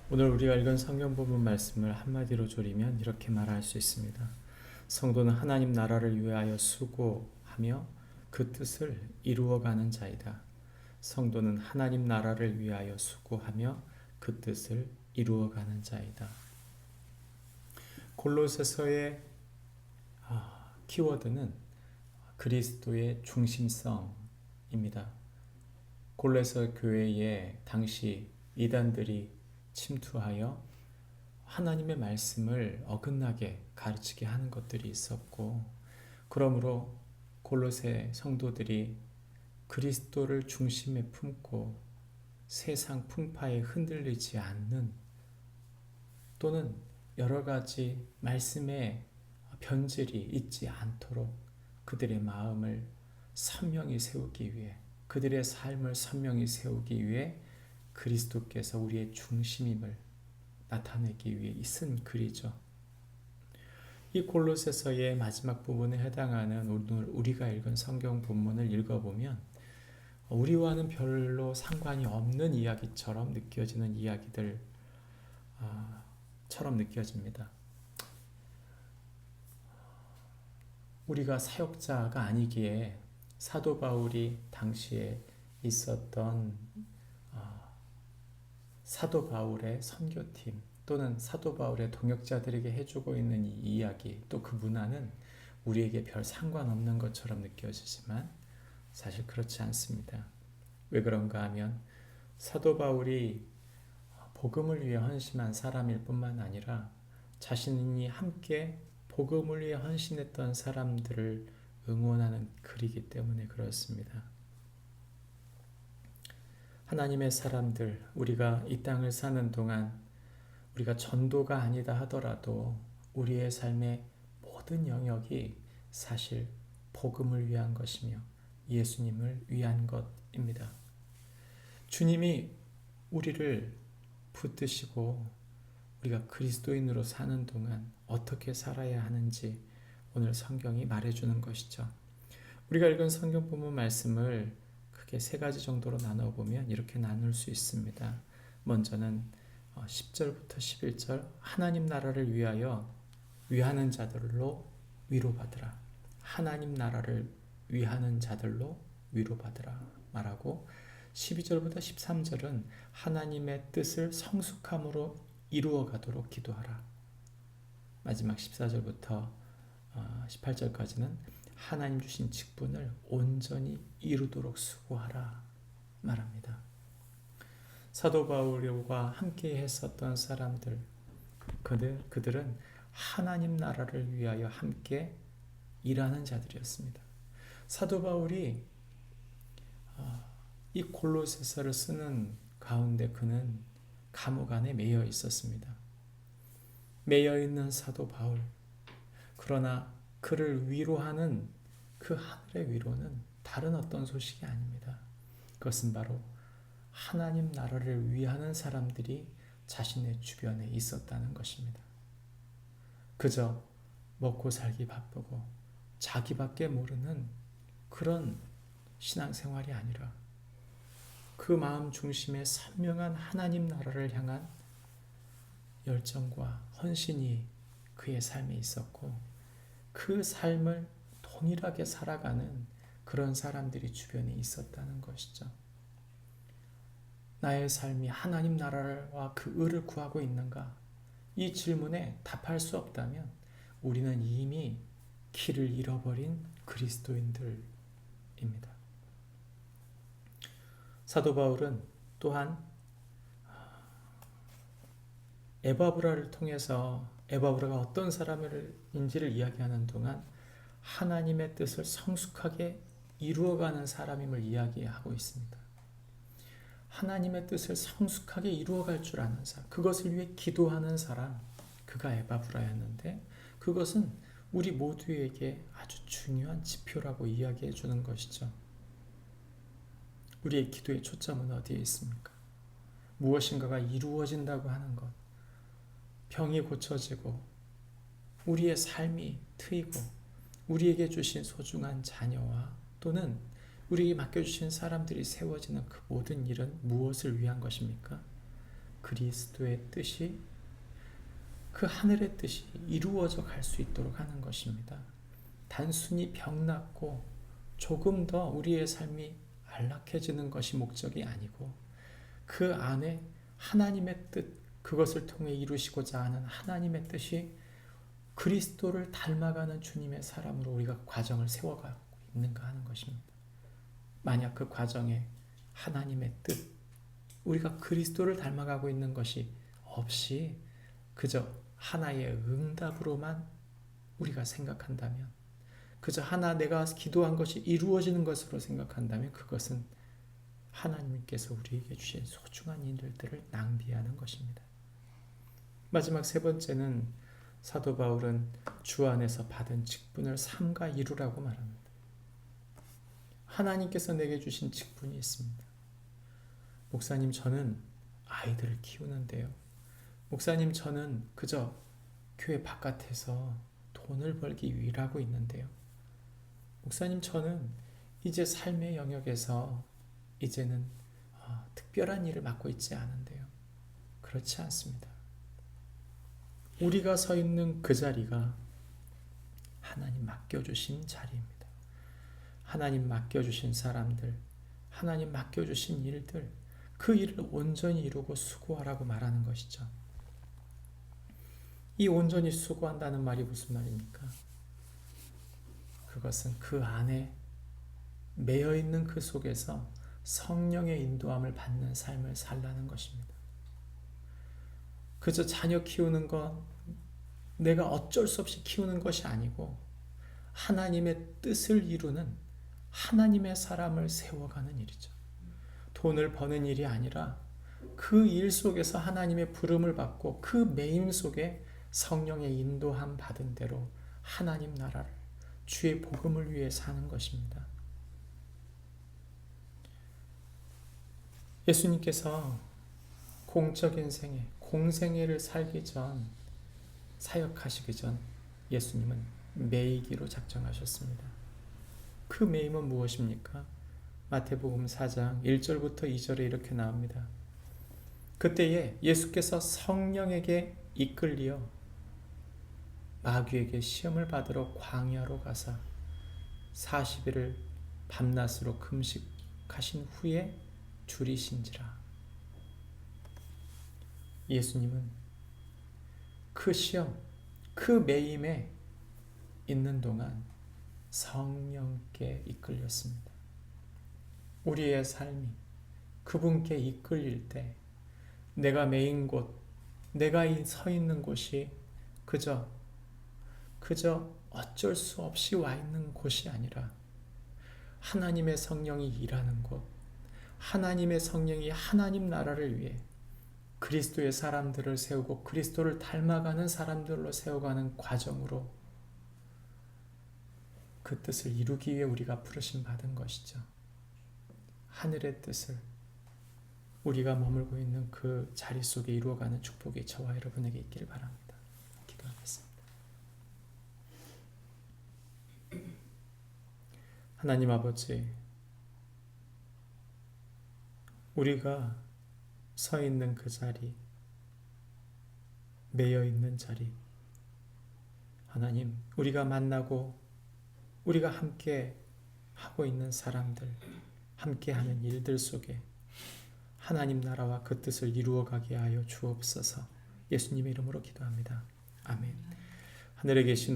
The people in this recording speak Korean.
오늘 우리가 읽은 성경 부분 말씀을 한마디로 조리면 이렇게 말할 수 있습니다. 성도는 하나님 나라를 위하여 수고하며 그 뜻을 이루어가는 자이다. 성도는 하나님 나라를 위하여 수고하며 그 뜻을 이루어가는 자이다. 골로새서의 키워드는 그리스도의 중심성입니다. 골로새 교회에 당시 이단들이 침투하여 하나님의 말씀을 어긋나게 가르치게 하는 것들이 있었고, 그러므로 골로새 성도들이 그리스도를 중심에 품고 세상 풍파에 흔들리지 않는, 또는 여러 가지 말씀의 변질이 있지 않도록 그들의 마음을 선명히 세우기 위해, 그들의 삶을 선명히 세우기 위해 그리스도께서 우리의 중심임을 나타내기 위해 쓴 글이죠. 이 골로새서의 마지막 부분에 해당하는 오늘 우리가 읽은 성경 본문을 읽어보면 우리와는 별로 상관이 없는 이야기처럼 느껴지는 이야기들처럼 느껴집니다. 우리가 사역자가 아니기에 사도 바울이 당시에 있었던 사도 바울의 선교팀 또는 사도 바울의 동역자들에게 해주고 있는 이 이야기, 또 그 문화는 우리에게 별 상관없는 것처럼 느껴지지만 사실 그렇지 않습니다. 왜 그런가 하면 사도 바울이 복음을 위해 헌신한 사람일 뿐만 아니라 자신이 함께 복음을 위해 헌신했던 사람들을 응원하는 글이기 때문에 그렇습니다. 하나님의 사람들, 우리가 이 땅을 사는 동안 우리가 전도가 아니다 하더라도 우리의 삶의 모든 영역이 사실 복음을 위한 것이며 예수님을 위한 것입니다. 주님이 우리를 붙드시고 우리가 그리스도인으로 사는 동안 어떻게 살아야 하는지 오늘 성경이 말해주는 것이죠. 우리가 읽은 성경 본문 말씀을 크게 세 가지 정도로 나눠보면 이렇게 나눌 수 있습니다. 먼저는 10절부터 11절, 하나님 나라를 위하여 위하는 자들로 위로받으라. 하나님 나라를 위하는 자들로 위로받으라 말하고, 12절부터 13절은 하나님의 뜻을 성숙함으로 이루어가도록 기도하라. 마지막 14절부터 18절까지는 하나님 주신 직분을 온전히 이루도록 수고하라 말합니다. 사도 바울과 함께 했었던 사람들, 그들은 하나님 나라를 위하여 함께 일하는 자들이었습니다. 사도 바울이 이 골로새서를 쓰는 가운데 그는 감옥 안에 매여 있었습니다. 매여 있는 사도 바울, 그러나 그를 위로하는 그 하늘의 위로는 다른 어떤 소식이 아닙니다. 그것은 바로 하나님 나라를 위하는 사람들이 자신의 주변에 있었다는 것입니다. 그저 먹고 살기 바쁘고 자기밖에 모르는 그런 신앙생활이 아니라 그 마음 중심에 선명한 하나님 나라를 향한 열정과 헌신이 그의 삶에 있었고, 그 삶을 동일하게 살아가는 그런 사람들이 주변에 있었다는 것이죠. 나의 삶이 하나님 나라와 그 의를 구하고 있는가? 이 질문에 답할 수 없다면 우리는 이미 길을 잃어버린 그리스도인들입니다. 사도 바울은 또한 에바브라를 통해서 에바브라가 어떤 사람인지를 이야기하는 동안 하나님의 뜻을 성숙하게 이루어가는 사람임을 이야기하고 있습니다. 하나님의 뜻을 성숙하게 이루어갈 줄 아는 사람, 그것을 위해 기도하는 사람, 그가 에바브라였는데 그것은 우리 모두에게 아주 중요한 지표라고 이야기해 주는 것이죠. 우리의 기도의 초점은 어디에 있습니까? 무엇인가가 이루어진다고 하는 것, 병이 고쳐지고 우리의 삶이 트이고 우리에게 주신 소중한 자녀와 또는 우리에게 맡겨주신 사람들이 세워지는 그 모든 일은 무엇을 위한 것입니까? 그리스도의 뜻이, 그 하늘의 뜻이 이루어져 갈 수 있도록 하는 것입니다. 단순히 병났고 조금 더 우리의 삶이 안락해지는 것이 목적이 아니고, 그 안에 하나님의 뜻, 그것을 통해 이루시고자 하는 하나님의 뜻이 그리스도를 닮아가는 주님의 사람으로 우리가 과정을 세워가고 있는가 하는 것입니다. 만약 그 과정에 하나님의 뜻, 우리가 그리스도를 닮아가고 있는 것이 없이 그저 하나의 응답으로만 우리가 생각한다면, 그저 하나 내가 기도한 것이 이루어지는 것으로 생각한다면, 그것은 하나님께서 우리에게 주신 소중한 일들을 낭비하는 것입니다. 마지막 세 번째는 사도 바울은 주 안에서 받은 직분을 삼가 이루라고 말합니다. 하나님께서 내게 주신 직분이 있습니다. 목사님, 저는 아이들을 키우는데요. 목사님, 저는 그저 교회 바깥에서 돈을 벌기 위해 일하고 있는데요. 목사님, 저는 이제 삶의 영역에서 이제는 특별한 일을 맡고 있지 않은데요. 그렇지 않습니다. 우리가 서 있는 그 자리가 하나님 맡겨주신 자리입니다. 하나님 맡겨주신 사람들, 하나님 맡겨주신 일들, 그 일을 온전히 이루고 수고하라고 말하는 것이죠. 이 온전히 수고한다는 말이 무슨 말입니까? 그것은 그 안에 매여있는 그 속에서 성령의 인도함을 받는 삶을 살라는 것입니다. 그저 자녀 키우는 것, 내가 어쩔 수 없이 키우는 것이 아니고 하나님의 뜻을 이루는 하나님의 사람을 세워가는 일이죠. 돈을 버는 일이 아니라 그 일 속에서 하나님의 부름을 받고 그 매임 속에 성령의 인도함 받은 대로 하나님 나라를, 주의 복음을 위해 사는 것입니다. 예수님께서 공적인 생애, 공생애를 살기 전, 사역하시기 전 예수님은 매이기로 작정하셨습니다. 그 매임은 무엇입니까? 마태복음 4장 1절부터 2절에 이렇게 나옵니다. 그때에 예수께서 성령에게 이끌리어 마귀에게 시험을 받으러 광야로 가사 40일을 밤낮으로 금식하신 후에 줄이신지라. 예수님은 그 시험, 그 매임에 있는 동안 성령께 이끌렸습니다. 우리의 삶이 그분께 이끌릴 때 내가 매인 곳, 내가 서 있는 곳이 그저 어쩔 수 없이 와 있는 곳이 아니라 하나님의 성령이 일하는 곳, 하나님의 성령이 하나님 나라를 위해 그리스도의 사람들을 세우고 그리스도를 닮아가는 사람들로 세워가는 과정으로 그 뜻을 이루기 위해 우리가 부르심 받은 것이죠. 하늘의 뜻을 우리가 머물고 있는 그 자리 속에 이루어가는 축복이 저와 여러분에게 있기를 바랍니다. 기도하겠습니다. 하나님 아버지, 우리가 서 있는 그 자리, 매여 있는 자리, 하나님, 우리가 만나고 우리가 함께 하고 있는 사람들, 함께 하는 일들 속에 하나님 나라와 그 뜻을 이루어가게 하여 주옵소서. 예수님의 이름으로 기도합니다. 아멘. 하늘에 계신